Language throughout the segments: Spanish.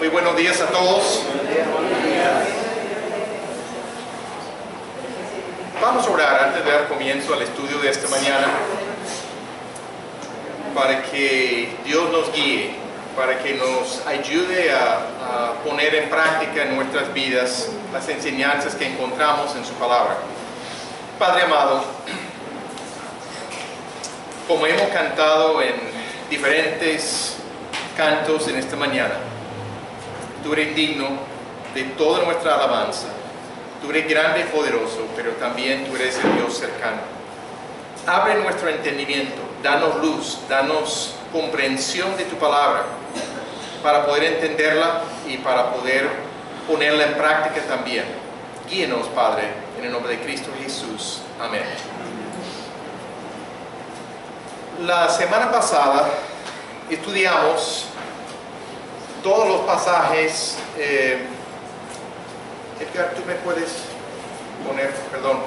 Muy buenos días a todos. Vamos a orar antes de dar comienzo al estudio de esta mañana para que Dios nos guíe, para que nos ayude a poner en práctica en nuestras vidas las enseñanzas que encontramos en su palabra. Padre amado, como hemos cantado en diferentes cantos en esta mañana, tú eres digno de toda nuestra alabanza. Tú eres grande y poderoso, pero también tú eres el Dios cercano. Abre nuestro entendimiento, danos luz, danos comprensión de tu palabra para poder entenderla y para poder ponerla en práctica también. Guíenos, Padre, en el nombre de Cristo Jesús. Amén. La semana pasada estudiamos todos los pasajes. Edgar, ¿tú me puedes poner? Perdón.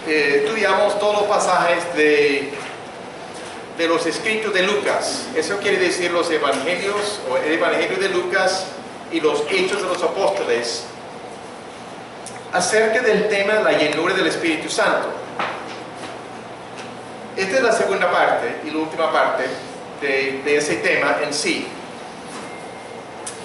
Estudiamos todos los pasajes de los escritos de Lucas. Eso quiere decir los evangelios, o el evangelio de Lucas y los hechos de los apóstoles, acerca del tema de la llenura del Espíritu Santo. Esta es la segunda parte y la última parte de ese tema en sí.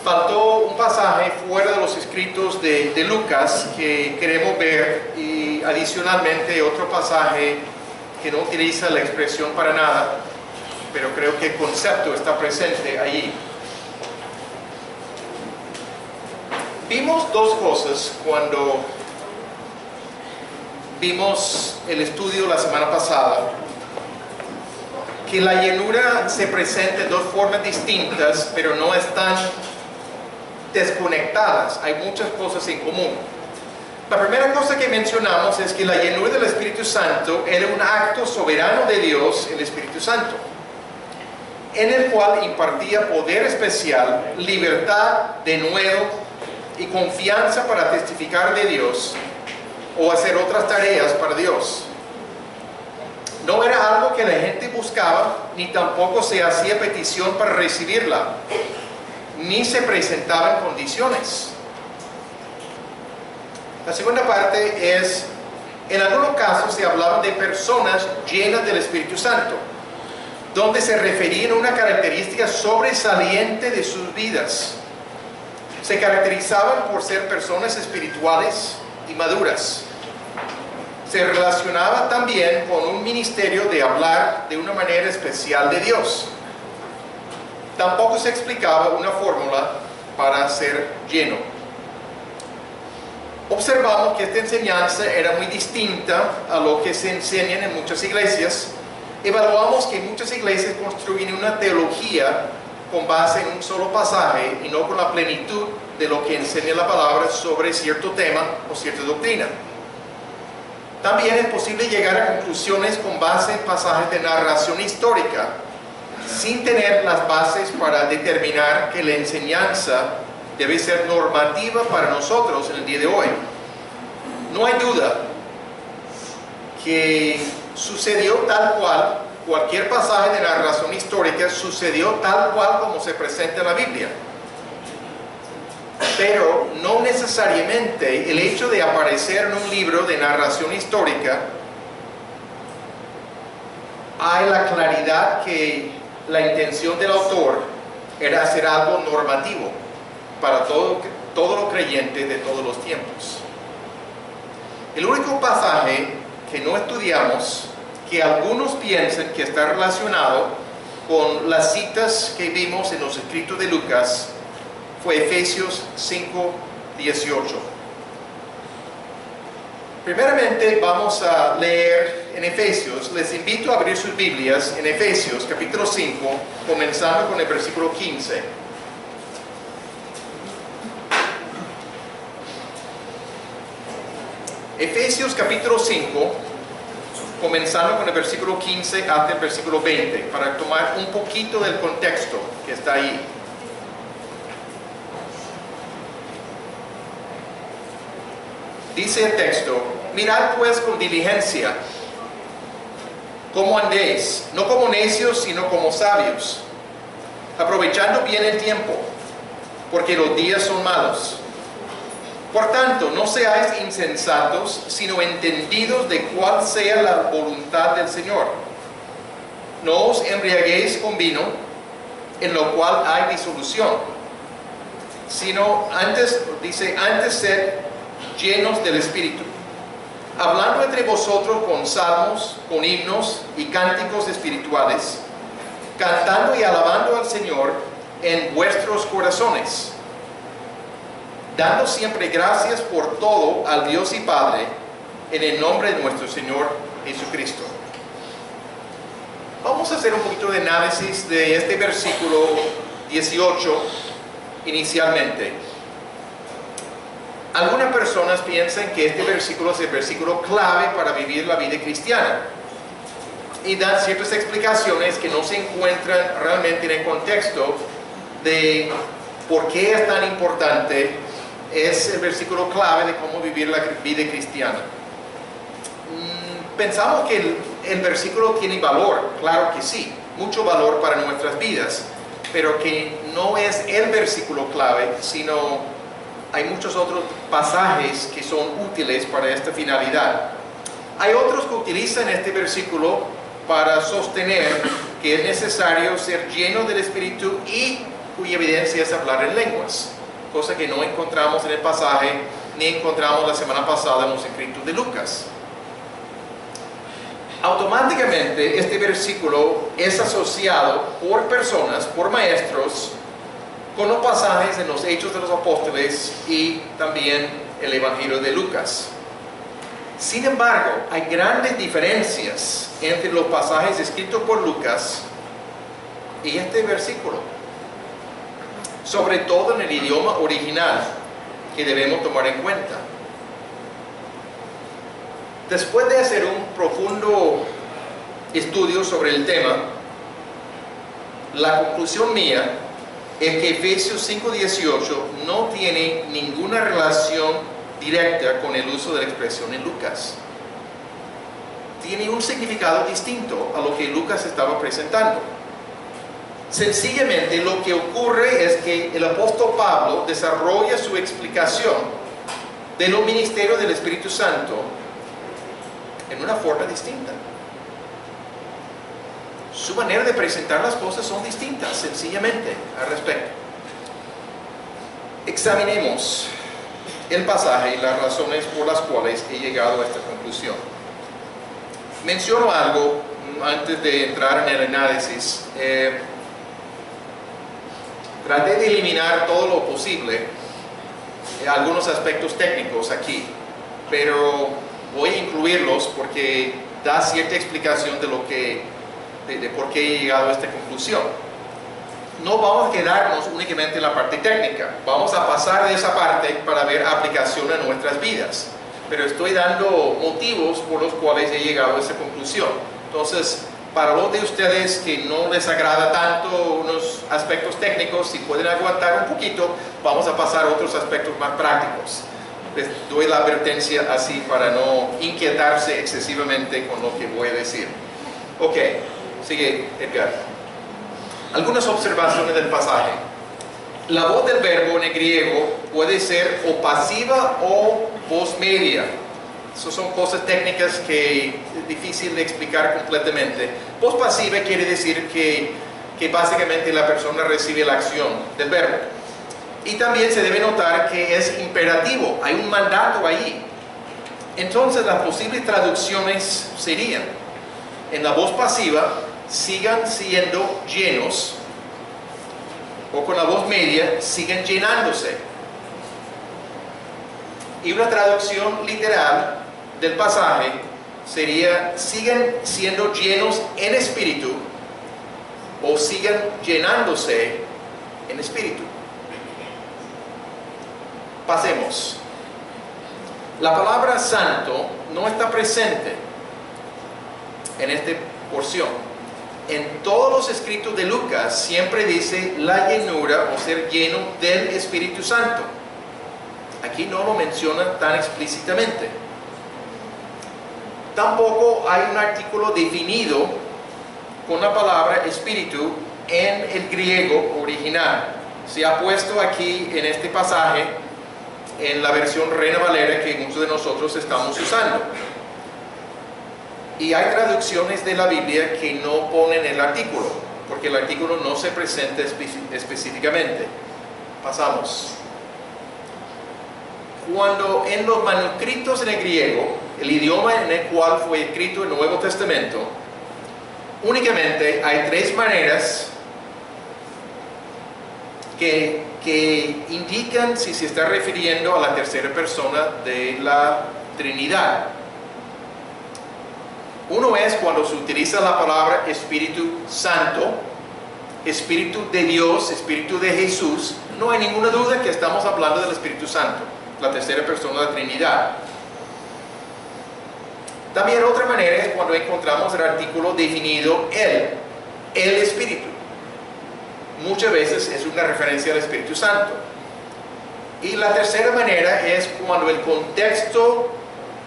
Faltó un pasaje fuera de los escritos de Lucas que queremos ver, y adicionalmente otro pasaje que no utiliza la expresión para nada, pero creo que el concepto está presente allí. Vimos dos cosas cuando vimos el estudio la semana pasada: que la llenura se presenta de dos formas distintas, pero no están desconectadas. Hay muchas cosas en común. La primera cosa que mencionamos es que la llenura del Espíritu Santo era un acto soberano de Dios, el Espíritu Santo, en el cual impartía poder especial, libertad, denuedo y confianza para testificar de Dios o hacer otras tareas para Dios. No era algo que la gente buscaba, ni tampoco se hacía petición para recibirla, ni se presentaban condiciones. La segunda parte es, en algunos casos se hablaban de personas llenas del Espíritu Santo, donde se referían a una característica sobresaliente de sus vidas. Se caracterizaban por ser personas espirituales y maduras. Se relacionaba también con un ministerio de hablar de una manera especial de Dios. Tampoco se explicaba una fórmula para ser lleno. Observamos que esta enseñanza era muy distinta a lo que se enseña en muchas iglesias. Evaluamos que muchas iglesias construyen una teología con base en un solo pasaje y no con la plenitud de lo que enseña la palabra sobre cierto tema o cierta doctrina. También es posible llegar a conclusiones con base en pasajes de narración histórica, sin tener las bases para determinar que la enseñanza debe ser normativa para nosotros en el día de hoy. No hay duda que sucedió tal cual, cualquier pasaje de narración histórica sucedió tal cual como se presenta en la Biblia. Pero no necesariamente el hecho de aparecer en un libro de narración histórica hay la claridad que la intención del autor era hacer algo normativo para todos los creyentes de todos los tiempos. El único pasaje que no estudiamos, que algunos piensan que está relacionado con las citas que vimos en los escritos de Lucas, fue Efesios 5:18. Primeramente vamos a leer en Efesios. Les invito a abrir sus Biblias en Efesios capítulo 5, comenzando con el versículo 15. Efesios capítulo 5, comenzando con el versículo 15 hasta el versículo 20, para tomar un poquito del contexto que está ahí. Dice el texto: mirad pues con diligencia cómo andéis, no como necios, sino como sabios, aprovechando bien el tiempo, porque los días son malos. Por tanto, no seáis insensatos, sino entendidos de cuál sea la voluntad del Señor. No os embriaguéis con vino, en lo cual hay disolución, sino antes sed llenos del Espíritu, hablando entre vosotros con salmos, con himnos y cánticos espirituales, cantando y alabando al Señor en vuestros corazones, dando siempre gracias por todo al Dios y Padre, en el nombre de nuestro Señor Jesucristo. Vamos a hacer un poquito de análisis de este versículo 18 inicialmente. Algunas personas piensan que este versículo es el versículo clave para vivir la vida cristiana y dan ciertas explicaciones que no se encuentran realmente en el contexto de por qué es tan importante. Es el versículo clave de cómo vivir la vida cristiana. Pensamos que el versículo tiene valor, claro que sí, mucho valor para nuestras vidas, pero que no es el versículo clave, sino hay muchos otros pasajes que son útiles para esta finalidad. Hay otros que utilizan este versículo para sostener que es necesario ser lleno del Espíritu y cuya evidencia es hablar en lenguas, cosa que no encontramos en el pasaje ni encontramos la semana pasada en los escritos de Lucas. Automáticamente este versículo es asociado por personas, por maestros, con los pasajes en los Hechos de los Apóstoles y también el Evangelio de Lucas. Sin embargo, hay grandes diferencias entre los pasajes escritos por Lucas y este versículo, sobre todo en el idioma original, que debemos tomar en cuenta. Después de hacer un profundo estudio sobre el tema, la conclusión mía es que Efesios 5:18 no tiene ninguna relación directa con el uso de la expresión en Lucas. Tiene un significado distinto a lo que Lucas estaba presentando. Sencillamente lo que ocurre es que el apóstol Pablo desarrolla su explicación de los ministerios del Espíritu Santo en una forma distinta. Su manera de presentar las cosas son distintas, sencillamente, al respecto. Examinemos el pasaje y las razones por las cuales he llegado a esta conclusión. Menciono algo antes de entrar en el análisis. Traté de eliminar todo lo posible, algunos aspectos técnicos aquí, pero voy a incluirlos porque da cierta explicación de por qué he llegado a esta conclusión. No vamos a quedarnos únicamente en la parte técnica, vamos a pasar de esa parte para ver aplicación en nuestras vidas, pero estoy dando motivos por los cuales he llegado a esa conclusión. Entonces, para los de ustedes que no les agrada tanto unos aspectos técnicos, si pueden aguantar un poquito, vamos a pasar a otros aspectos más prácticos. Les doy la advertencia así para no inquietarse excesivamente con lo que voy a decir. Ok, sigue Edgar. Algunas observaciones del pasaje. La voz del verbo en el griego puede ser o pasiva o voz media. Esas son cosas técnicas que es difícil de explicar completamente. Voz pasiva quiere decir que básicamente la persona recibe la acción del verbo. Y también se debe notar que es imperativo, hay un mandato ahí. Entonces las posibles traducciones serían: en la voz pasiva, sigan siendo llenos, o con la voz media, sigan llenándose. Y una traducción literal del pasaje sería: sigan siendo llenos en espíritu, o sigan llenándose en espíritu. Pasemos. La palabra santo no está presente en esta porción. En todos los escritos de Lucas siempre dice la llenura o ser lleno del Espíritu Santo. Aquí no lo menciona tan explícitamente. Tampoco hay un artículo definido con la palabra espíritu en el griego original. Se ha puesto aquí en este pasaje en la versión Reina Valera que muchos de nosotros estamos usando. Y hay traducciones de la Biblia que no ponen el artículo, porque el artículo no se presenta específicamente. Pasamos. Cuando en los manuscritos en el griego, el idioma en el cual fue escrito el Nuevo Testamento, únicamente hay tres maneras que indican si se está refiriendo a la tercera persona de la Trinidad. Uno es cuando se utiliza la palabra Espíritu Santo, Espíritu de Dios, Espíritu de Jesús. No hay ninguna duda que estamos hablando del Espíritu Santo, la tercera persona de la Trinidad. También otra manera es cuando encontramos el artículo definido el Espíritu. Muchas veces es una referencia al Espíritu Santo. Y la tercera manera es cuando el contexto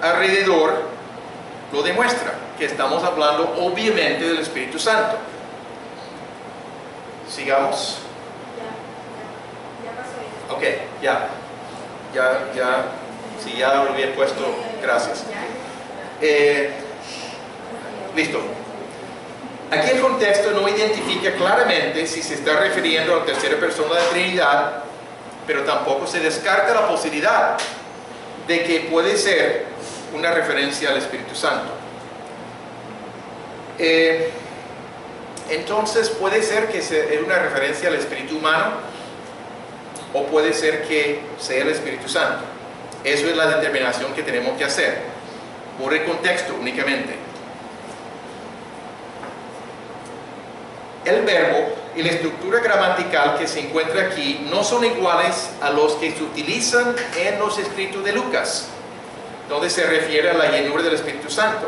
alrededor lo demuestra, que estamos hablando obviamente del Espíritu Santo. Sigamos. Ya pasó. Ok, ya, si ya lo había puesto, gracias. Listo. Aquí el contexto no identifica claramente si se está refiriendo a la tercera persona de la Trinidad, pero tampoco se descarta la posibilidad de que puede ser una referencia al Espíritu Santo. Entonces puede ser que sea una referencia al Espíritu humano o puede ser que sea el Espíritu Santo. Eso es la determinación que tenemos que hacer por el contexto únicamente. El verbo y la estructura gramatical que se encuentra aquí no son iguales a los que se utilizan en los escritos de Lucas, donde se refiere a la llenura del Espíritu Santo.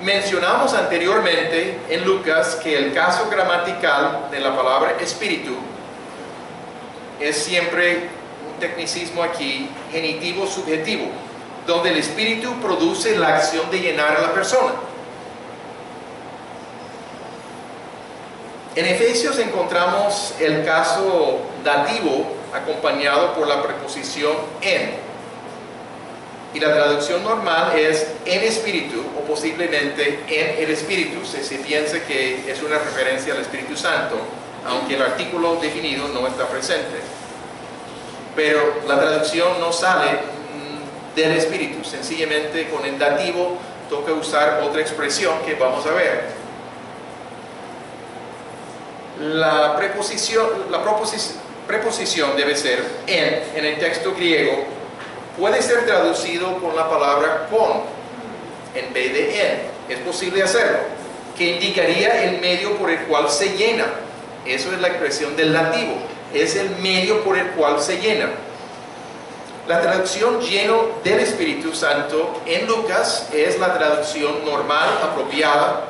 Mencionamos anteriormente en Lucas que el caso gramatical de la palabra espíritu es siempre un tecnicismo aquí, genitivo subjetivo, donde el espíritu produce la acción de llenar a la persona. En Efesios encontramos el caso dativo acompañado por la preposición en. Y la traducción normal es en espíritu o posiblemente en el espíritu. Se piensa que es una referencia al Espíritu Santo, aunque el artículo definido no está presente. Pero la traducción no sale del espíritu. Sencillamente con el dativo toca usar otra expresión que vamos a ver. La preposición debe ser en el texto griego. Puede ser traducido con la palabra con en vez de en. Es posible hacerlo, que indicaría el medio por el cual se llena. Eso es la expresión del dativo. Es el medio por el cual se llena. La traducción lleno del Espíritu Santo en Lucas es la traducción normal, apropiada.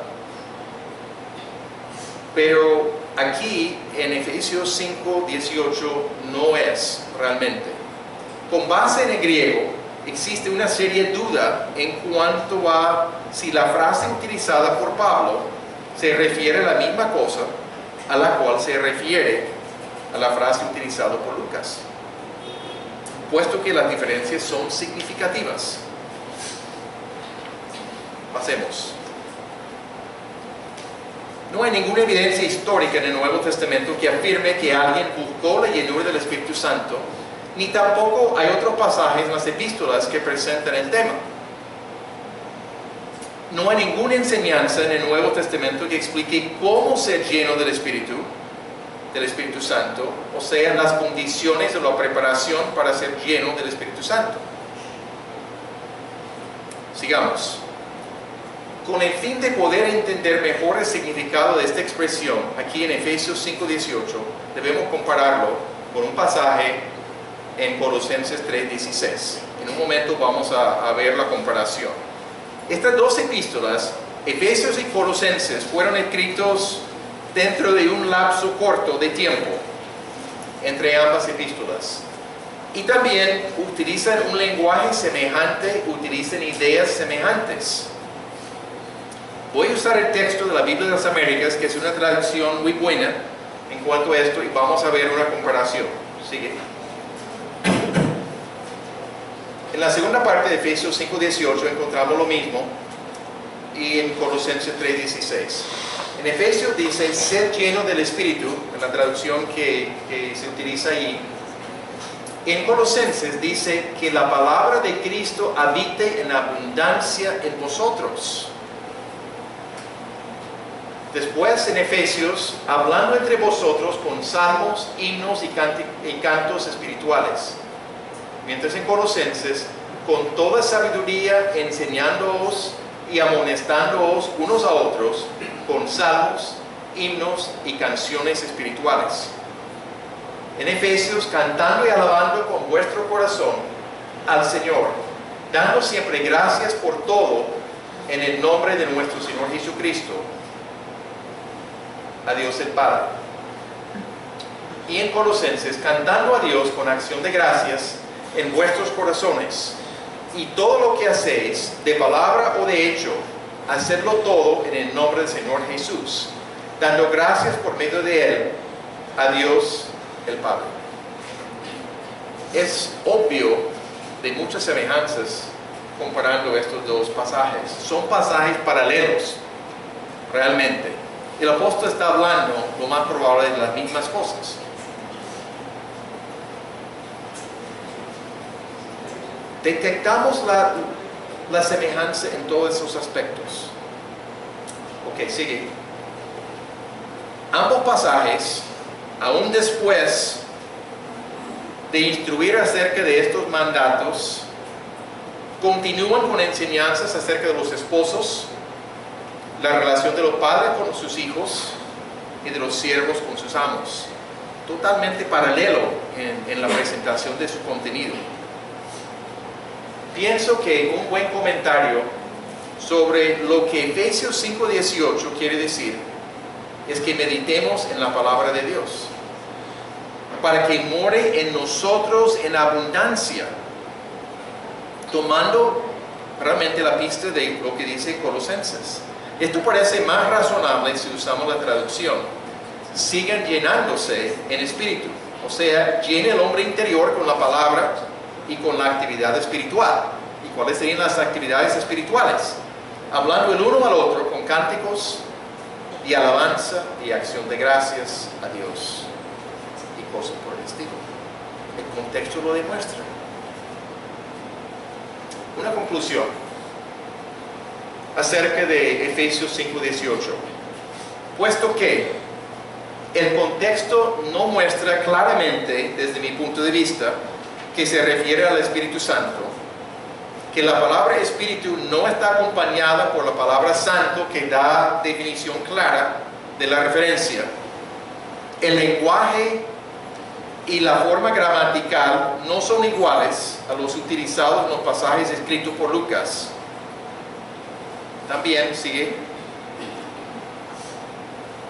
Pero aquí en Efesios 5:18 no es realmente. Con base en el griego, existe una seria duda en cuanto a si la frase utilizada por Pablo se refiere a la misma cosa a la cual se refiere a la frase utilizada por Lucas, puesto que las diferencias son significativas. Pasemos. No hay ninguna evidencia histórica en el Nuevo Testamento que afirme que alguien buscó la llenura del Espíritu Santo, ni tampoco hay otros pasajes en las epístolas que presentan el tema. No hay ninguna enseñanza en el Nuevo Testamento que explique cómo ser lleno del Espíritu Santo, o sea, las condiciones o la preparación para ser lleno del Espíritu Santo. Sigamos. Con el fin de poder entender mejor el significado de esta expresión, aquí en Efesios 5:18, debemos compararlo con un pasaje en Colosenses 3:16. En un momento vamos a ver la comparación. Estas dos epístolas, Efesios y Colosenses, fueron escritos dentro de un lapso corto de tiempo entre ambas epístolas. Y también utilizan un lenguaje semejante, utilizan ideas semejantes. Voy a usar el texto de la Biblia de las Américas, que es una traducción muy buena en cuanto a esto, y vamos a ver una comparación. Sigue. En la segunda parte de Efesios 5:18 encontramos lo mismo, y en Colosenses 3:16. En Efesios dice, ser lleno del Espíritu, en la traducción que se utiliza ahí. En Colosenses dice que la palabra de Cristo habite en abundancia en vosotros. Después en Efesios, hablando entre vosotros con salmos, himnos y cantos espirituales. Mientras en Colosenses, con toda sabiduría, enseñándoos y amonestándoos unos a otros con salmos, himnos y canciones espirituales. En Efesios, cantando y alabando con vuestro corazón al Señor, dando siempre gracias por todo en el nombre de nuestro Señor Jesucristo, a Dios el Padre. Y en Colosenses, cantando a Dios con acción de gracias en vuestros corazones, y todo lo que hacéis, de palabra o de hecho, hacedlo todo en el nombre del Señor Jesús, dando gracias por medio de Él a Dios el Padre. Es obvio de muchas semejanzas comparando estos dos pasajes. Son pasajes paralelos, realmente. El apóstol está hablando, lo más probable, de las mismas cosas. Detectamos la semejanza en todos esos aspectos. Ok, sigue. Ambos pasajes, aún después de instruir acerca de estos mandatos, continúan con enseñanzas acerca de los esposos, la relación de los padres con sus hijos y de los siervos con sus amos. Totalmente paralelo en la presentación de su contenido. Pienso que un buen comentario sobre lo que Efesios 5:18 quiere decir es que meditemos en la palabra de Dios para que more en nosotros en abundancia, tomando realmente la pista de lo que dice Colosenses. Esto parece más razonable si usamos la traducción: sigan llenándose en espíritu, o sea, llene el hombre interior con la palabra y con la actividad espiritual. ¿Y cuáles serían las actividades espirituales? Hablando el uno al otro con cánticos y alabanza y acción de gracias a Dios y cosas por el estilo. El contexto lo demuestra. Una conclusión acerca de Efesios 5:18. Puesto que el contexto no muestra claramente, desde mi punto de vista, que se refiere al Espíritu Santo, que la palabra Espíritu no está acompañada por la palabra Santo, que da definición clara de la referencia. El lenguaje y la forma gramatical no son iguales a los utilizados en los pasajes escritos por Lucas. También, sigue,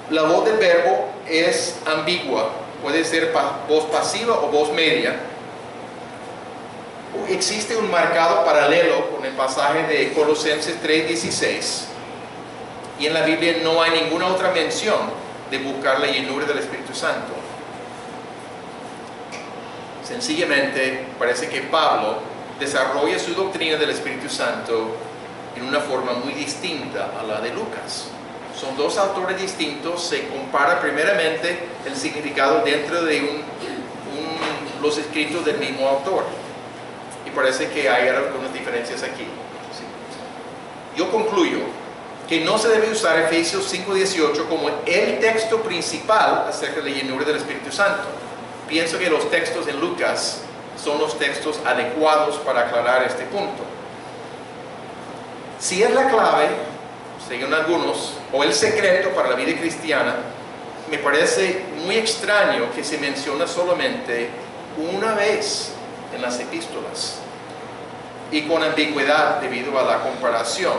la voz del verbo es ambigua, puede ser voz pasiva o voz media. Existe un marcado paralelo con el pasaje de Colosenses 3:16, y en la Biblia no hay ninguna otra mención de buscar la llenura del Espíritu Santo. Sencillamente parece que Pablo desarrolla su doctrina del Espíritu Santo en una forma muy distinta a la de Lucas. Son dos autores distintos, se compara primeramente el significado dentro de los escritos del mismo autor. Y parece que hay algunas diferencias aquí. Sí. Yo concluyo que no se debe usar Efesios 5:18 como el texto principal acerca de la llenura del Espíritu Santo. Pienso que los textos en Lucas son los textos adecuados para aclarar este punto. Si es la clave, según algunos, o el secreto para la vida cristiana, me parece muy extraño que se menciona solamente una vez en las epístolas, y con ambigüedad debido a la comparación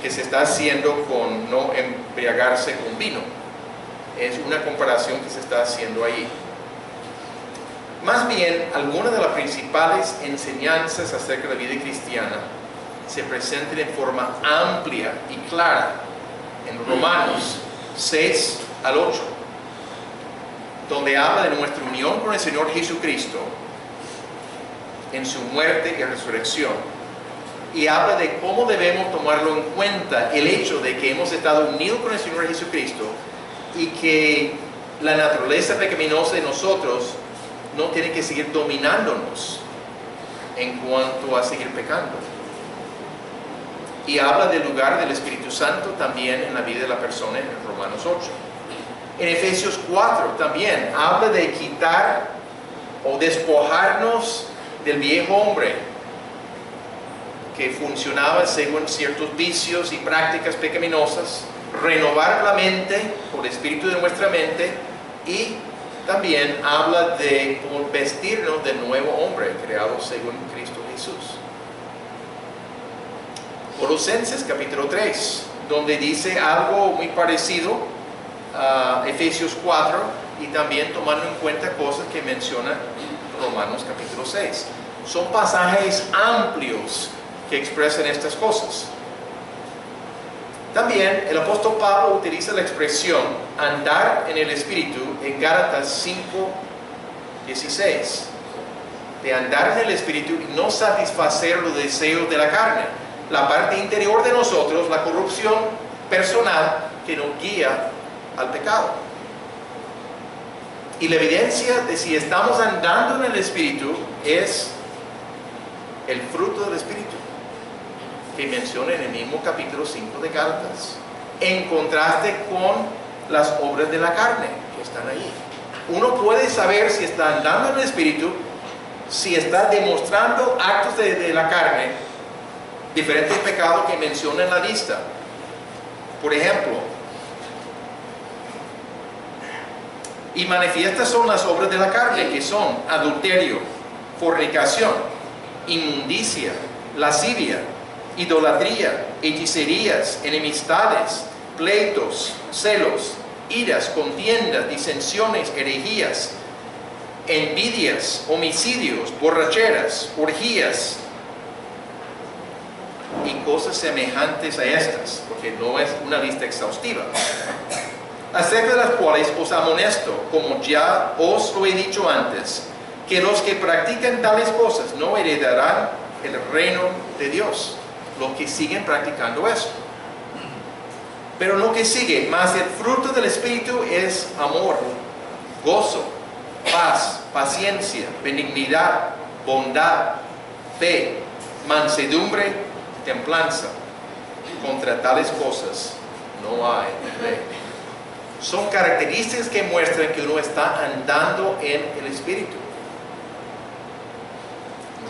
que se está haciendo con no embriagarse con vino. Es una comparación que se está haciendo ahí. Más bien, algunas de las principales enseñanzas acerca de la vida cristiana se presentan en forma amplia y clara en Romanos 6 al 8, donde habla de nuestra unión con el Señor Jesucristo en su muerte y resurrección, y habla de cómo debemos tomarlo en cuenta el hecho de que hemos estado unidos con el Señor Jesucristo y que la naturaleza pecaminosa de nosotros no tiene que seguir dominándonos en cuanto a seguir pecando. Y habla del lugar del Espíritu Santo también en la vida de la persona en Romanos 8. En Efesios 4 también habla de quitar o despojarnos del viejo hombre que funcionaba según ciertos vicios y prácticas pecaminosas, renovar la mente por el espíritu de nuestra mente, y también habla de vestirnos del nuevo hombre creado según Cristo Jesús. Colosenses capítulo 3, donde dice algo muy parecido a Efesios 4, y también tomando en cuenta cosas que menciona Romanos capítulo 6. Son pasajes amplios que expresan estas cosas. También el apóstol Pablo utiliza la expresión andar en el Espíritu en Gálatas 5:16, de andar en el Espíritu y no satisfacer los deseos de la carne, la parte interior de nosotros, la corrupción personal que nos guía al pecado. Y la evidencia de si estamos andando en el Espíritu es el fruto del Espíritu, que menciona en el mismo capítulo 5 de Gálatas, en contraste con las obras de la carne que están ahí. Uno puede saber si está andando en el Espíritu si está demostrando actos de la carne, diferentes pecados que menciona en la lista. Por ejemplo, y manifiestas son las obras de la carne, que son adulterio, fornicación, inmundicia, lascivia, idolatría, hechicerías, enemistades, pleitos, celos, iras, contiendas, disensiones, herejías, envidias, homicidios, borracheras, orgías y cosas semejantes a estas, porque no es una lista exhaustiva, acerca de las cuales os amonesto, como ya os lo he dicho antes, que los que practican tales cosas no heredarán el reino de Dios. Los que siguen practicando eso. Pero lo que sigue, más el fruto del Espíritu es amor, gozo, paz, paciencia, benignidad, bondad, fe, mansedumbre, templanza. Contra tales cosas no hay ley. Son características que muestran que uno está andando en el Espíritu.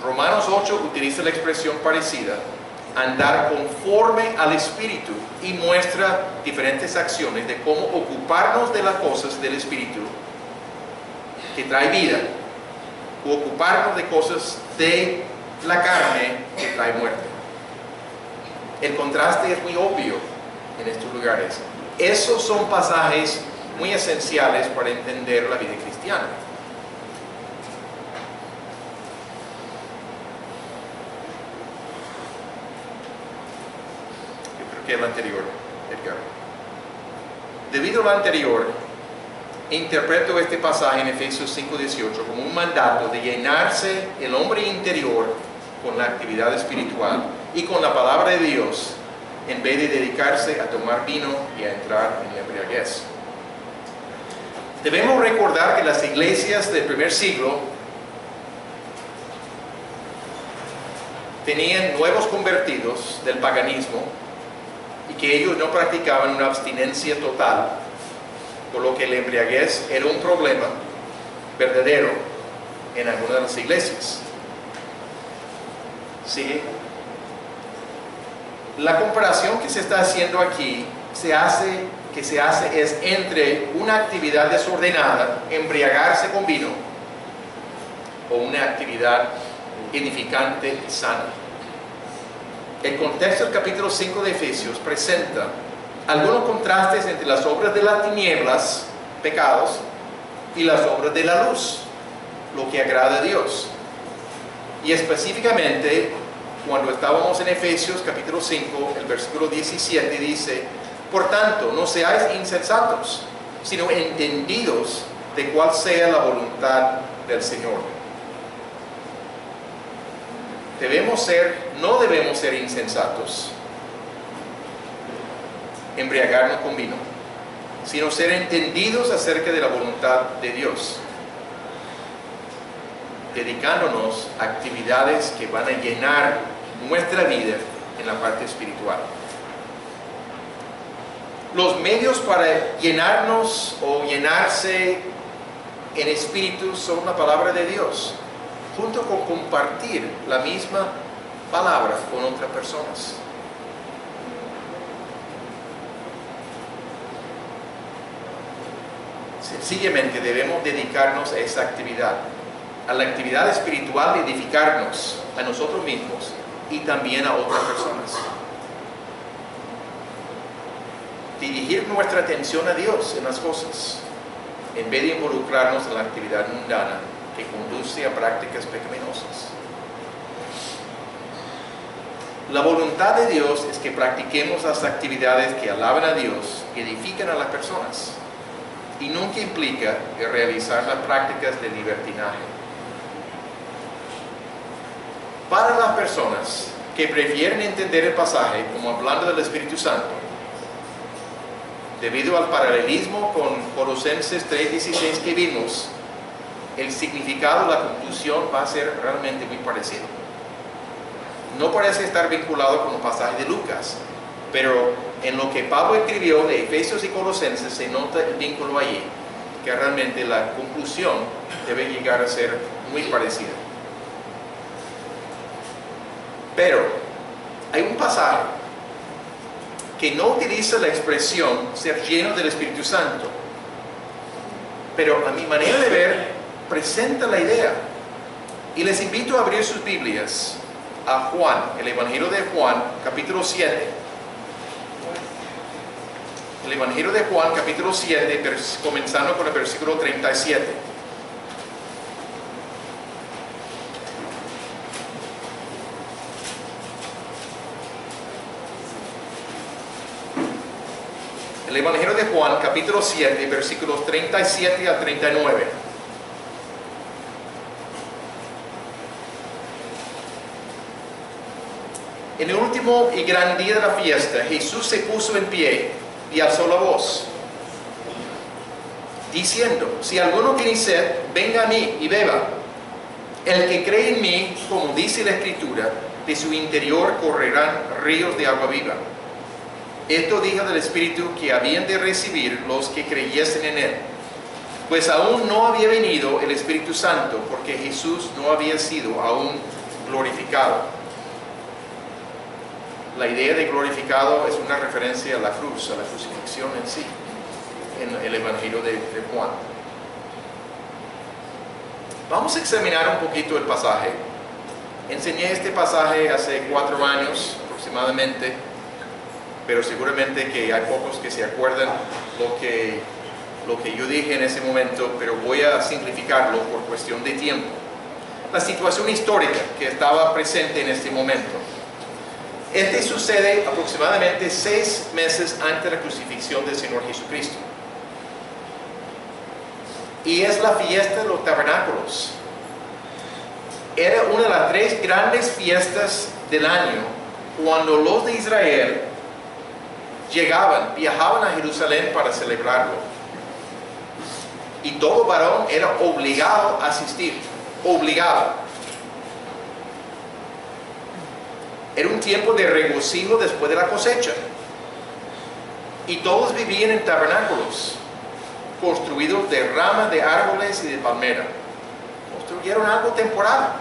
Romanos 8 utiliza la expresión parecida, andar conforme al Espíritu, y muestra diferentes acciones de cómo ocuparnos de las cosas del Espíritu que trae vida, o ocuparnos de cosas de la carne que trae muerte. El contraste es muy obvio en estos lugares. Esos son pasajes muy esenciales para entender la vida cristiana. Que el anterior, Edgar. Debido a lo anterior, interpreto este pasaje en Efesios 5:18 como un mandato de llenarse el hombre interior con la actividad espiritual y con la palabra de Dios, en vez de dedicarse a tomar vino y a entrar en la embriaguez. Debemos recordar que las iglesias del primer siglo tenían nuevos convertidos del paganismo, y que ellos no practicaban una abstinencia total, por lo que la embriaguez era un problema verdadero en algunas de las iglesias. ¿Sí? La comparación que se está haciendo aquí es entre una actividad desordenada, embriagarse con vino, o una actividad edificante y sana. El contexto del capítulo 5 de Efesios presenta algunos contrastes entre las obras de las tinieblas, pecados, y las obras de la luz, lo que agrada a Dios. Y específicamente cuando estábamos en Efesios capítulo 5, el versículo 17 dice: por tanto, no seáis insensatos, sino entendidos de cuál sea la voluntad del Señor. No debemos ser insensatos, embriagarnos con vino, sino ser entendidos acerca de la voluntad de Dios, dedicándonos a actividades que van a llenar nuestra vida en la parte espiritual. Los medios para llenarnos o llenarse en espíritu son la palabra de Dios, junto con compartir la misma palabra con otras personas. Sencillamente debemos dedicarnos a esa actividad, a la actividad espiritual de edificarnos a nosotros mismos y también a otras personas. Dirigir nuestra atención a Dios en las cosas, en vez de involucrarnos en la actividad mundana que conduce a prácticas pecaminosas. La voluntad de Dios es que practiquemos las actividades que alaban a Dios y edifican a las personas, y nunca implica realizar las prácticas de libertinaje. Para las personas que prefieren entender el pasaje como hablando del Espíritu Santo, debido al paralelismo con Colosenses 3:16 que vimos, el significado, la conclusión va a ser realmente muy parecido. No parece estar vinculado con el pasaje de Lucas, pero en lo que Pablo escribió de Efesios y Colosenses se nota el vínculo allí, que realmente la conclusión debe llegar a ser muy parecida. Pero hay un pasaje que no utiliza la expresión ser lleno del Espíritu Santo, pero a mi manera de ver presenta la idea. Y les invito a abrir sus Biblias a Juan, el Evangelio de Juan, capítulo 7. El Evangelio de Juan, capítulo 7, comenzando con el versículo 37. El Evangelio de Juan, capítulo 7, versículos 37 al 39. En el último y gran día de la fiesta, Jesús se puso en pie y alzó la voz, diciendo: si alguno tiene sed, venga a mí y beba. El que cree en mí, como dice la Escritura, de su interior correrán ríos de agua viva. Esto dijo del Espíritu que habían de recibir los que creyesen en Él, pues aún no había venido el Espíritu Santo, porque Jesús no había sido aún glorificado. La idea de glorificado es una referencia a la cruz, a la crucifixión en sí, en el Evangelio de Juan. Vamos a examinar un poquito el pasaje. Enseñé este pasaje hace 4 años aproximadamente, pero seguramente que hay pocos que se acuerdan lo que yo dije en ese momento, pero voy a simplificarlo por cuestión de tiempo. La situación histórica que estaba presente en este momento. Este sucede aproximadamente 6 meses antes de la crucifixión del Señor Jesucristo. Y es la fiesta de los tabernáculos. Era una de las 3 grandes fiestas del año cuando los de Israel viajaban a Jerusalén para celebrarlo. Y todo varón era obligado a asistir, obligado. Era un tiempo de regocijo después de la cosecha. Y todos vivían en tabernáculos, construidos de ramas de árboles y de palmera. Construyeron algo temporal,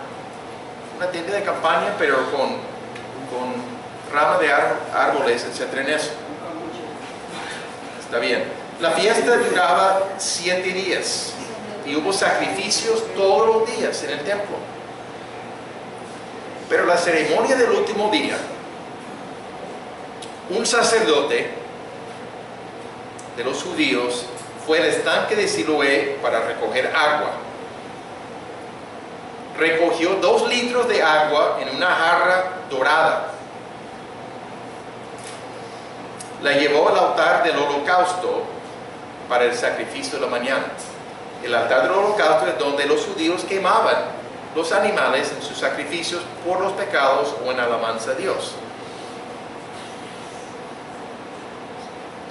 una tienda de campaña, pero con ramas de árboles, etc. en eso. Está bien. La fiesta duraba 7 días y hubo sacrificios todos los días en el templo. Pero la ceremonia del último día, un sacerdote de los judíos fue al estanque de Siloé para recoger agua. Recogió 2 litros de agua en una jarra dorada. La llevó al altar del holocausto para el sacrificio de la mañana. El altar del holocausto es donde los judíos quemaban los animales en sus sacrificios por los pecados o en alabanza a Dios.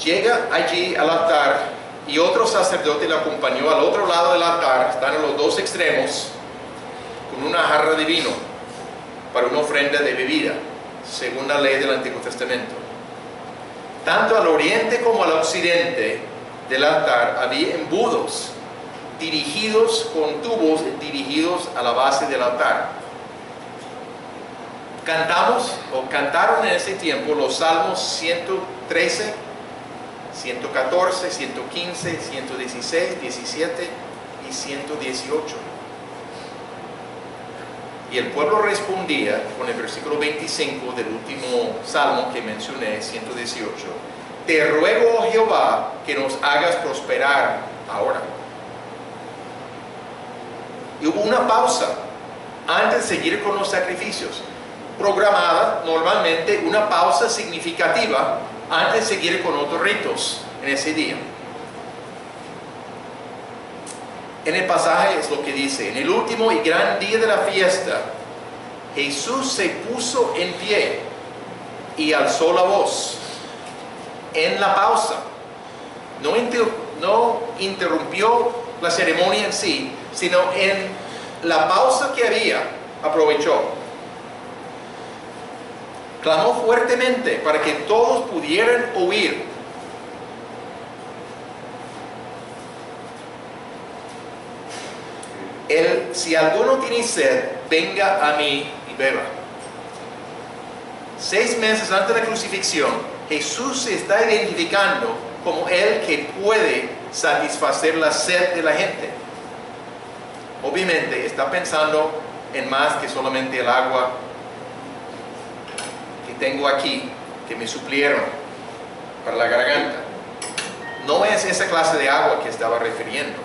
Llega allí al altar y otro sacerdote le acompañó al otro lado del altar, están en los dos extremos, con una jarra de vino para una ofrenda de bebida, según la ley del Antiguo Testamento. Tanto al oriente como al occidente del altar había embudos dirigidos con tubos dirigidos a la base del altar. Cantaron en ese tiempo los salmos 113, 114, 115, 116, 17 y 118. Y el pueblo respondía con el versículo 25 del último salmo que mencioné, 118. Te ruego, oh Jehová, que nos hagas prosperar ahora. Y hubo una pausa antes de seguir con los sacrificios. Programada normalmente una pausa significativa antes de seguir con otros ritos en ese día. En el pasaje es lo que dice: en el último y gran día de la fiesta, Jesús se puso en pie y alzó la voz. En la pausa, no interrumpió la ceremonia en sí, sino en la pausa que había, aprovechó. Clamó fuertemente para que todos pudieran oír. Si alguno tiene sed, venga a mí y beba. 6 meses antes de la crucifixión, Jesús se está identificando como el que puede satisfacer la sed de la gente. Obviamente está pensando en más que solamente el agua que tengo aquí, que me suplieron para la garganta. No es esa clase de agua que estaba refiriendo.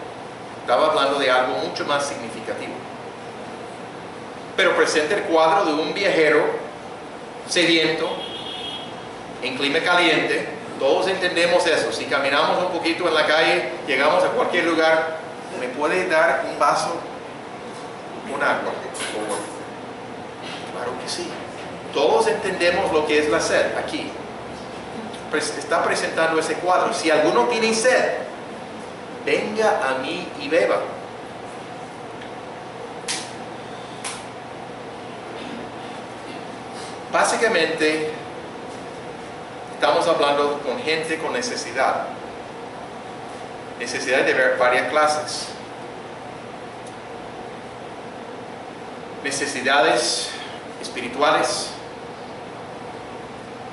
Estaba hablando de algo mucho más significativo. Pero presenta el cuadro de un viajero sediento en clima caliente. Todos entendemos eso. Si caminamos un poquito en la calle, llegamos a cualquier lugar, ¿me puede dar un vaso con agua, por favor? Claro que sí. Todos entendemos lo que es la sed aquí. Está presentando ese cuadro. Si alguno tiene sed, venga a mí y beba. Básicamente, estamos hablando con gente con necesidad. Necesidad de ver varias clases. Necesidades espirituales,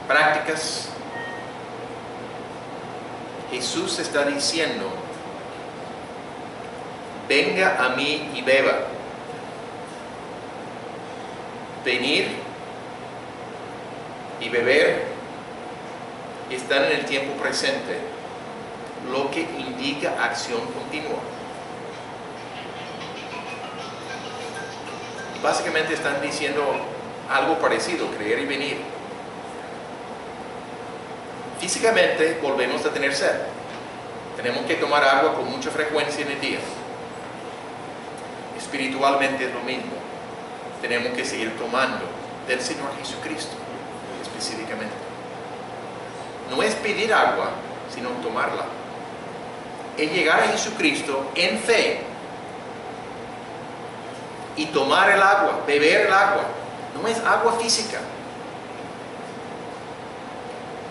prácticas. Jesús está diciendo: venga a mí y beba. Venir y beber están en el tiempo presente, lo que indica acción continua. Básicamente están diciendo algo parecido: creer y venir. Físicamente volvemos a tener sed. Tenemos que tomar agua con mucha frecuencia en el día. Espiritualmente es lo mismo. Tenemos que seguir tomando del Señor Jesucristo, específicamente. No es pedir agua, sino tomarla. Es llegar a Jesucristo en fe y tomar el agua, beber el agua. No es agua física.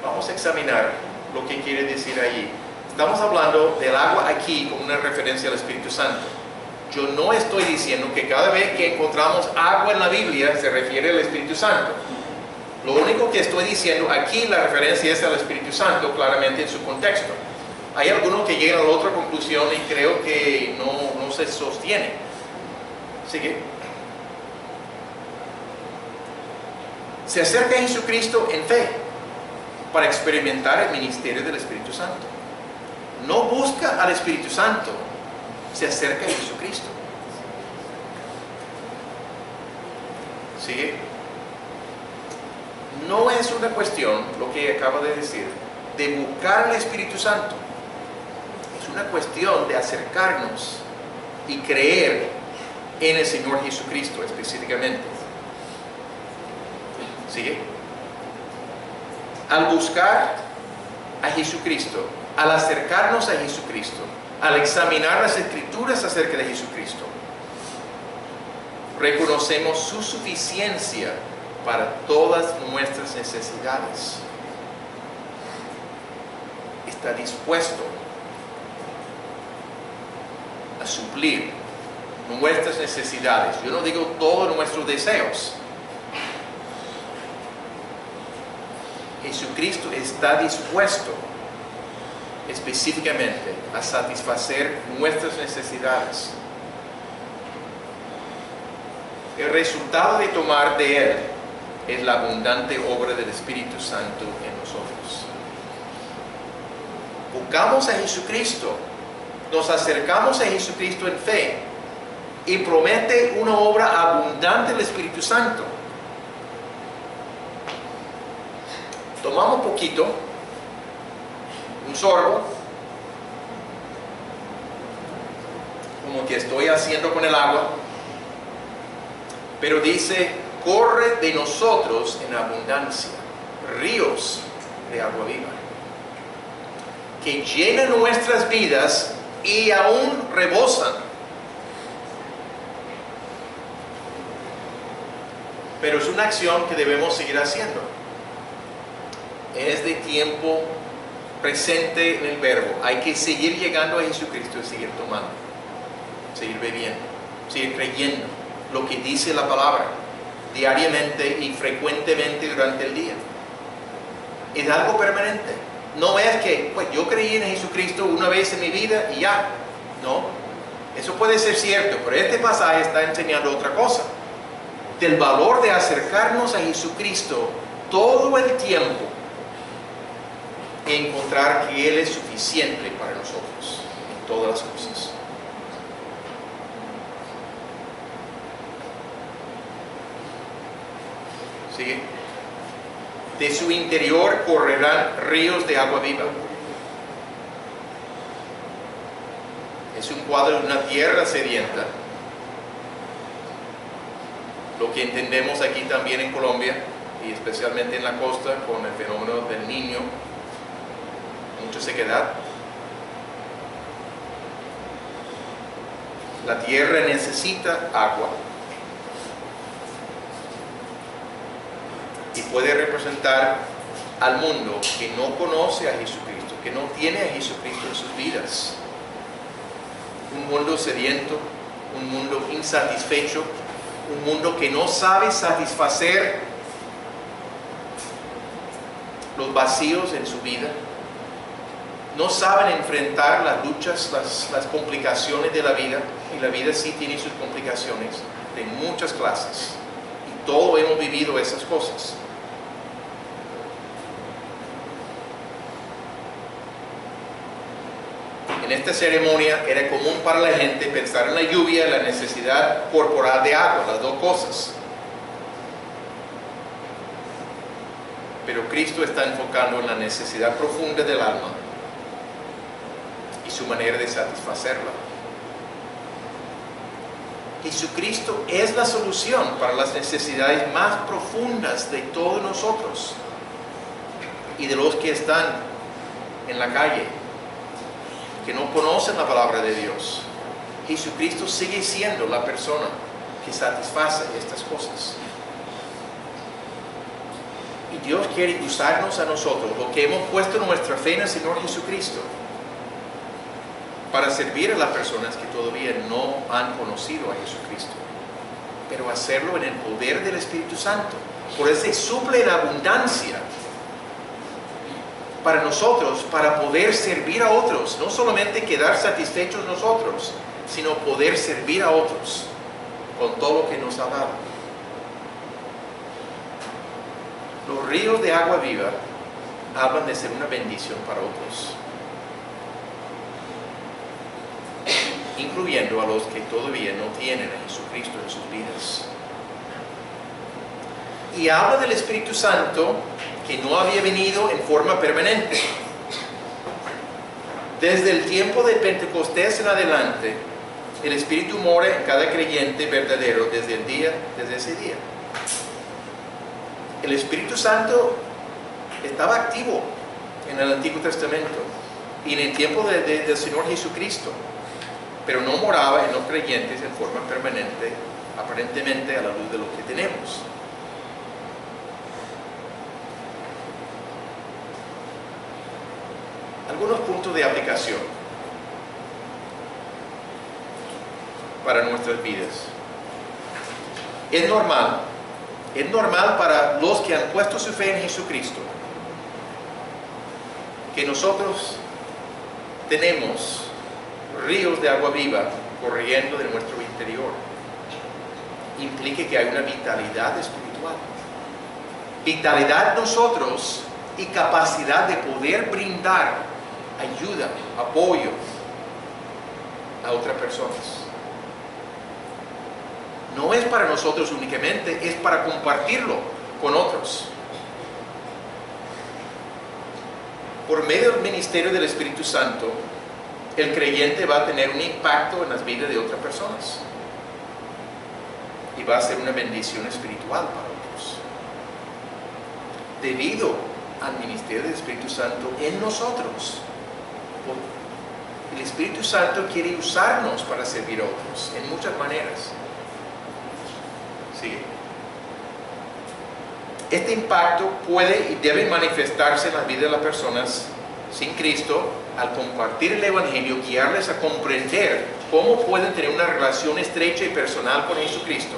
Vamos a examinar lo que quiere decir allí. Estamos hablando del agua aquí como una referencia al Espíritu Santo. Yo no estoy diciendo que cada vez que encontramos agua en la Biblia se refiere al Espíritu Santo. Lo único que estoy diciendo aquí, la referencia es al Espíritu Santo, claramente en su contexto. Hay algunos que llegan a la otra conclusión y creo que no se sostiene. Sigue. Se acerca a Jesucristo en fe para experimentar el ministerio del Espíritu Santo. No busca al Espíritu Santo, se acerca a Jesucristo. ¿Sigue? no es una cuestión, lo que acabo de decir, de buscar al Espíritu Santo. Es una cuestión de acercarnos y creer en el Señor Jesucristo específicamente. ¿Sigue? Al buscar a Jesucristo, al acercarnos a Jesucristo, al examinar las Escrituras acerca de Jesucristo, reconocemos su suficiencia para todas nuestras necesidades. Está dispuesto a suplir nuestras necesidades. Yo no digo todos nuestros deseos. Jesucristo está dispuesto específicamente a satisfacer nuestras necesidades. El resultado de tomar de Él es la abundante obra del Espíritu Santo en nosotros. Buscamos a Jesucristo, nos acercamos a Jesucristo en fe y promete una obra abundante del Espíritu Santo. Tomamos un poquito, un sorbo, como que estoy haciendo con el agua, pero dice, corre de nosotros en abundancia, ríos de agua viva, que llenan nuestras vidas y aún rebosan. Pero es una acción que debemos seguir haciendo. Es de tiempo presente en el verbo. Hay que seguir llegando a Jesucristo y seguir tomando, seguir bebiendo, seguir creyendo lo que dice la palabra diariamente y frecuentemente durante el día. Es algo permanente. No es que pues, yo creí en Jesucristo una vez en mi vida y ya. No, eso puede ser cierto, pero este pasaje está enseñando otra cosa. Del valor de acercarnos a Jesucristo todo el tiempo y encontrar que Él es suficiente para nosotros en todas las cosas. ¿Sigue? De su interior correrán ríos de agua viva. Es un cuadro de una tierra sedienta. Lo que entendemos aquí también en Colombia y especialmente en la costa con el fenómeno del Niño, mucha sequedad. La tierra necesita agua y puede representar al mundo que no conoce a Jesucristo, que no tiene a Jesucristo en sus vidas. Un mundo sediento, un mundo insatisfecho, un mundo que no sabe satisfacer los vacíos en su vida. No saben enfrentar las luchas, las complicaciones de la vida, y la vida sí tiene sus complicaciones de muchas clases, y todos hemos vivido esas cosas. En esta ceremonia era común para la gente pensar en la lluvia y la necesidad corporal de agua, las dos cosas. Pero Cristo está enfocando en la necesidad profunda del alma y su manera de satisfacerla. Jesucristo es la solución para las necesidades más profundas de todos nosotros y de los que están en la calle, que no conocen la palabra de Dios. Jesucristo sigue siendo la persona que satisface estas cosas. Y Dios quiere usarnos a nosotros, lo que hemos puesto nuestra fe en el Señor Jesucristo, para servir a las personas que todavía no han conocido a Jesucristo, pero hacerlo en el poder del Espíritu Santo. Por eso suple la abundancia para nosotros, para poder servir a otros, no solamente quedar satisfechos nosotros, sino poder servir a otros con todo lo que nos ha dado. Los ríos de agua viva hablan de ser una bendición para otros, incluyendo a los que todavía no tienen a Jesucristo en sus vidas. Y habla del Espíritu Santo que no había venido en forma permanente. Desde el tiempo de Pentecostés en adelante, el Espíritu mora en cada creyente verdadero desde ese día. El Espíritu Santo estaba activo en el Antiguo Testamento y en el tiempo del Señor Jesucristo, pero no moraba en los creyentes en forma permanente, aparentemente a la luz de lo que tenemos. Algunos puntos de aplicación para nuestras vidas. Es normal para los que han puesto su fe en Jesucristo que nosotros tenemos ríos de agua viva corriendo de nuestro interior. Implica que hay una vitalidad espiritual. Vitalidad nosotros y capacidad de poder brindar ayuda, apoyo a otras personas. No es para nosotros únicamente, es para compartirlo con otros. Por medio del ministerio del Espíritu Santo, el creyente va a tener un impacto en las vidas de otras personas. Y va a ser una bendición espiritual para otros. Debido al ministerio del Espíritu Santo en nosotros, el Espíritu Santo quiere usarnos para servir a otros en muchas maneras. Sigue. Este impacto puede y debe manifestarse en la vida de las personas sin Cristo al compartir el Evangelio, guiarles a comprender cómo pueden tener una relación estrecha y personal con Jesucristo,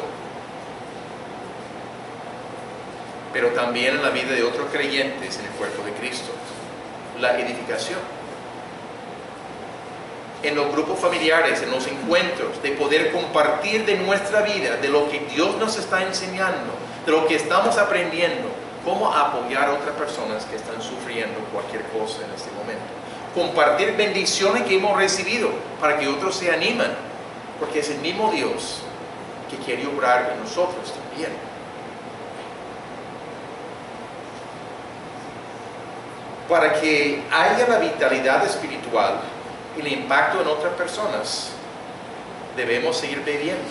pero también en la vida de otros creyentes en el cuerpo de Cristo. La edificación. En los grupos familiares, en los encuentros, de poder compartir de nuestra vida, de lo que Dios nos está enseñando, de lo que estamos aprendiendo, cómo apoyar a otras personas que están sufriendo cualquier cosa en este momento. Compartir bendiciones que hemos recibido para que otros se animen, porque es el mismo Dios que quiere obrar en nosotros también. Para que haya la vitalidad espiritual y el impacto en otras personas, debemos seguir bebiendo,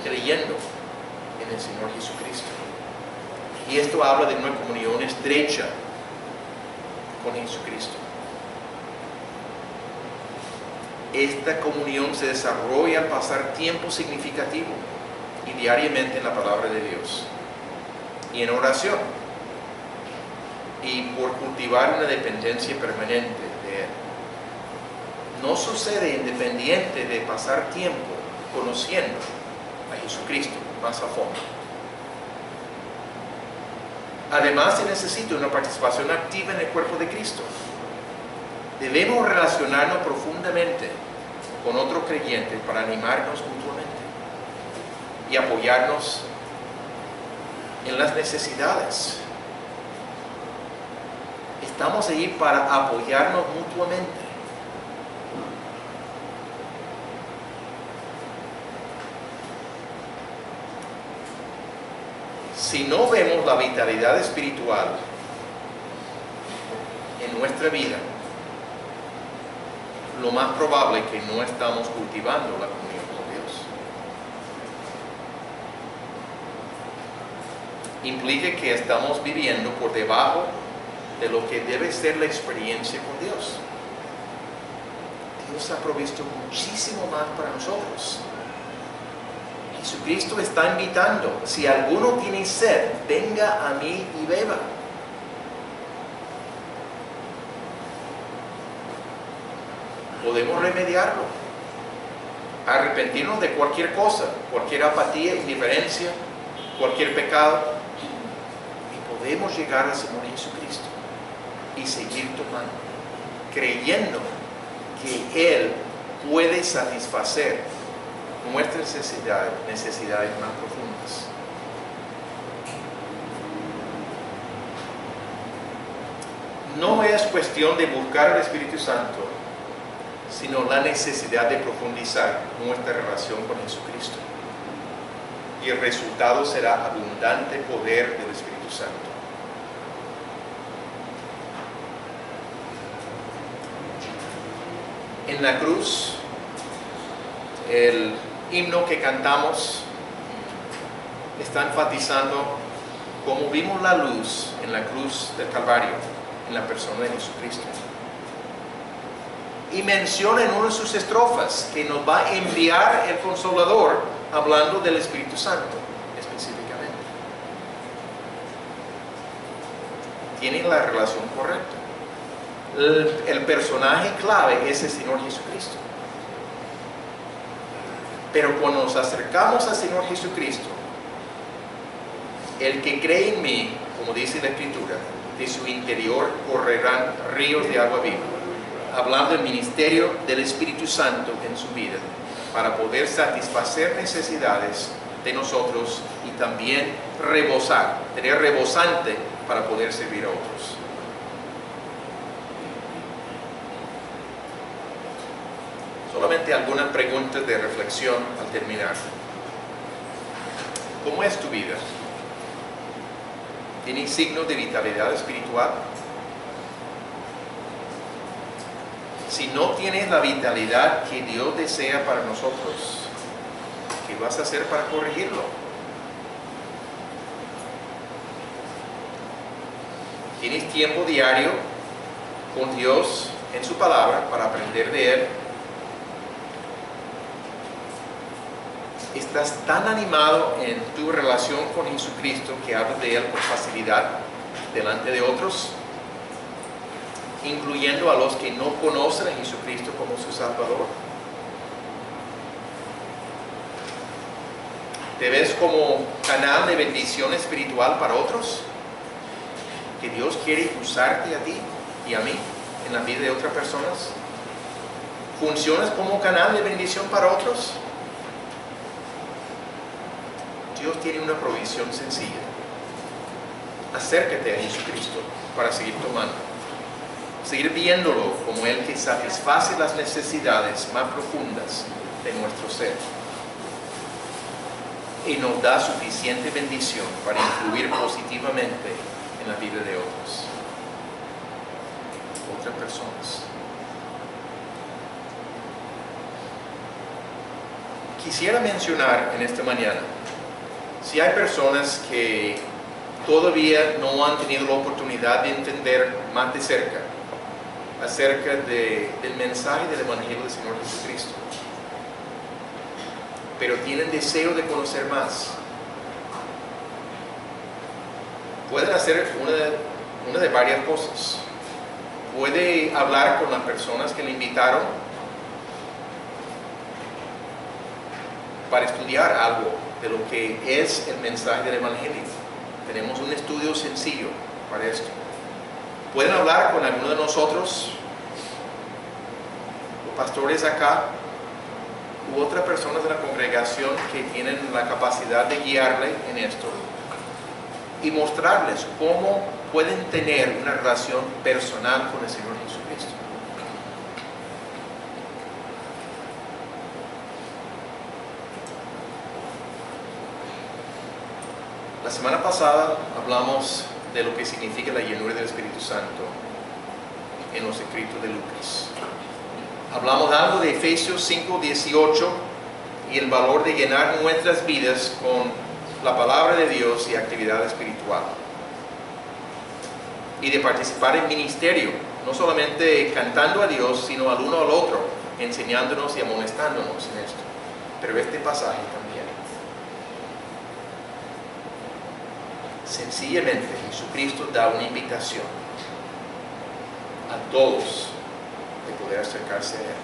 creyendo en el Señor Jesucristo. Y esto habla de una comunión estrecha con Jesucristo. Esta comunión se desarrolla al pasar tiempo significativo y diariamente en la palabra de Dios y en oración, y por cultivar una dependencia permanente de Él. No sucede independiente de pasar tiempo conociendo a Jesucristo más a fondo. Además, se necesita una participación activa en el cuerpo de Cristo. Debemos relacionarnos profundamente con otros creyentes para animarnos mutuamente y apoyarnos en las necesidades. Estamos allí para apoyarnos mutuamente. Si no vemos la vitalidad espiritual en nuestra vida, lo más probable es que no estamos cultivando la comunión con Dios. Implica que estamos viviendo por debajo de lo que debe ser la experiencia con Dios. Dios ha provisto muchísimo más para nosotros. Jesucristo está invitando: si alguno tiene sed, venga a mí y beba. Podemos remediarlo, arrepentirnos de cualquier cosa, cualquier apatía, indiferencia, cualquier pecado, y podemos llegar al Señor Jesucristo y seguir tomando, creyendo que Él puede satisfacer nuestras necesidades más profundas. No es cuestión de buscar al Espíritu Santo, sino la necesidad de profundizar nuestra relación con Jesucristo. y el resultado será abundante poder del Espíritu Santo. En la cruz, el himno que cantamos está enfatizando cómo vimos la luz en la cruz del Calvario, en la persona de Jesucristo. Y menciona en una de sus estrofas que nos va a enviar el Consolador, hablando del Espíritu Santo específicamente. Tienen la relación correcta. El personaje clave es el Señor Jesucristo. Pero cuando nos acercamos al Señor Jesucristo, el que cree en mí, como dice la Escritura, de su interior correrán ríos de agua viva, hablando del ministerio del Espíritu Santo en su vida, para poder satisfacer necesidades de nosotros y también rebosar, tener rebosante para poder servir a otros. Solamente algunas preguntas de reflexión al terminar. ¿Cómo es tu vida? ¿Tienes signos de vitalidad espiritual? Si no tienes la vitalidad que Dios desea para nosotros, ¿qué vas a hacer para corregirlo? ¿Tienes tiempo diario con Dios en su palabra para aprender de Él? ¿Estás tan animado en tu relación con Jesucristo que hablas de Él con facilidad delante de otros, incluyendo a los que no conocen a Jesucristo como su Salvador? ¿Te ves como canal de bendición espiritual para otros? ¿Que Dios quiere usarte a ti y a mí en la vida de otras personas? ¿Funcionas como canal de bendición para otros? Dios tiene una provisión sencilla. Acércate a Jesucristo para seguir tomando. Seguir viéndolo como el que satisface las necesidades más profundas de nuestro ser. Y nos da suficiente bendición para influir positivamente en la vida de otras personas. Quisiera mencionar en esta mañana, si hay personas que todavía no han tenido la oportunidad de entender más de cerca acerca del mensaje del Evangelio del Señor Jesucristo, pero tienen deseo de conocer más, pueden hacer una de varias cosas. Puede hablar con las personas que le invitaron para estudiar algo de lo que es el mensaje del Evangelio. Tenemos un estudio sencillo para esto. Pueden hablar con alguno de nosotros, los pastores acá, u otras personas de la congregación que tienen la capacidad de guiarle en esto y mostrarles cómo pueden tener una relación personal con el Señor Jesucristo. La semana pasada hablamos de lo que significa la llenura del Espíritu Santo en los escritos de Lucas. Hablamos algo de Efesios 5:18 y el valor de llenar nuestras vidas con la palabra de Dios y actividad espiritual. Y de participar en ministerio, no solamente cantando a Dios, sino al uno al otro, enseñándonos y amonestándonos en esto. Pero este pasaje también. Sencillamente, Jesucristo da una invitación a todos de poder acercarse a Él.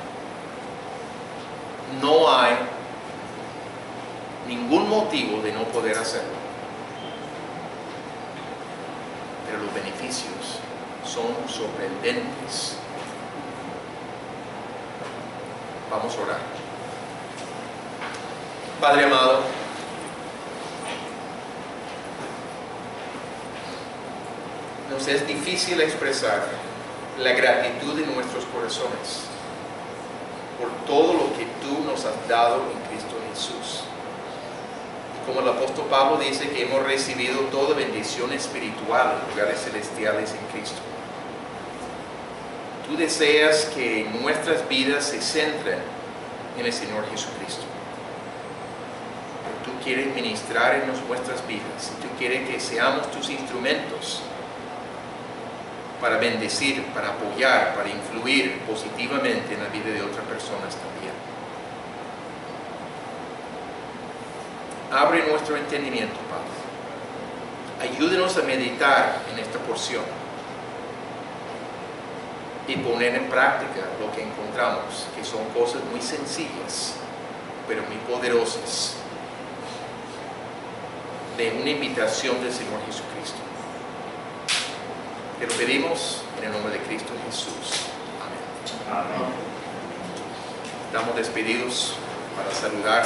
No hay ningún motivo de no poder hacerlo. Pero los beneficios son sorprendentes. Vamos a orar. Padre amado, nos es difícil expresar la gratitud de nuestros corazones por todo lo que tú nos has dado en Cristo Jesús. Como el apóstol Pablo dice que hemos recibido toda bendición espiritual en lugares celestiales en Cristo. Tú deseas que nuestras vidas se centren en el Señor Jesucristo. Tú quieres ministrar en nuestras vidas. Tú quieres que seamos tus instrumentos para bendecir, para apoyar, para influir positivamente en la vida de otras personas también. Abre nuestro entendimiento, Padre. Ayúdenos a meditar en esta porción y poner en práctica lo que encontramos, que son cosas muy sencillas, pero muy poderosas, de una invitación del Señor Jesucristo. Te lo pedimos en el nombre de Cristo Jesús. Amén. Amén. Estamos despedidos para saludar